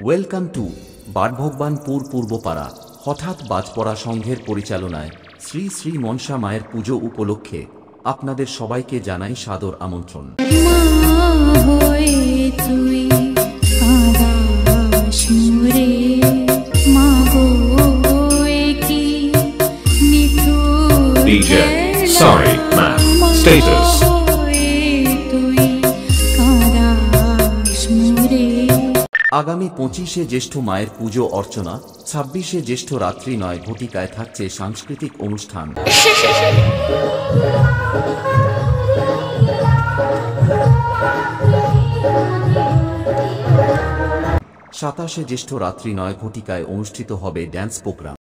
Welcome to বাটভগবানপুর Purbapara. হঠাৎ বাজপড়া সংঘের পরিচালনায় শ্রী শ্রী মনসা মায়ের পুজো উপলক্ষে আপনাদের সবাইকে জানাই সাদর আমন্ত্রণ। DJ Sorry Ma'am Status আগামী 25শে জ্যৈষ্ঠ মায়ের পুজো অর্চনা, 26শে জ্যৈষ্ঠ রাত্রি 9 ঘটিকায় থাকছে সাংস্কৃতিক অনুষ্ঠান। 27শে জ্যৈষ্ঠ রাত্রি 9 ঘটিকায় অনুষ্ঠিত হবে ড্যান্স প্রোগ্রাম।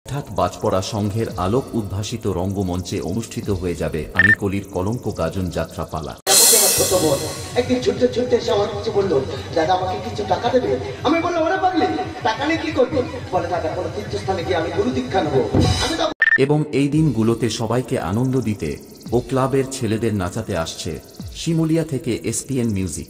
হঠাৎ বাজপড়া সংঘের আলোক উদ্ভাসিত রঙ্গমঞ্চে অনুষ্ঠিত হয়ে যাবে আমি কলির কলঙ্ক গাজন যাত্রা পালা। একদিন ছুটতে ছুটতে এসে আমার কাছে বললো, দাদা আমাকে কিছু টাকা দেবে? আমি বললাম, ওরা পাগলি, টাকা নিয়ে কি করবি? বলে, দাদা কোনো তীর্থস্থানে গিয়ে আমি গুরু দীক্ষা নেবো। এবং এই দিনগুলোতে সবাইকে আনন্দ দিতে ও ক্লাবের ছেলেদের নাচাতে আসছে শিমুলিয়া থেকে SPN music.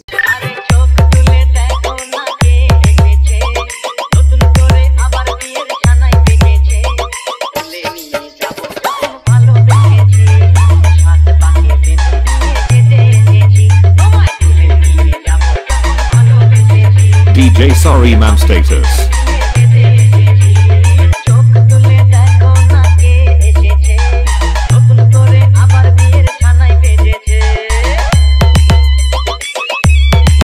DJ Sorry Ma'am Status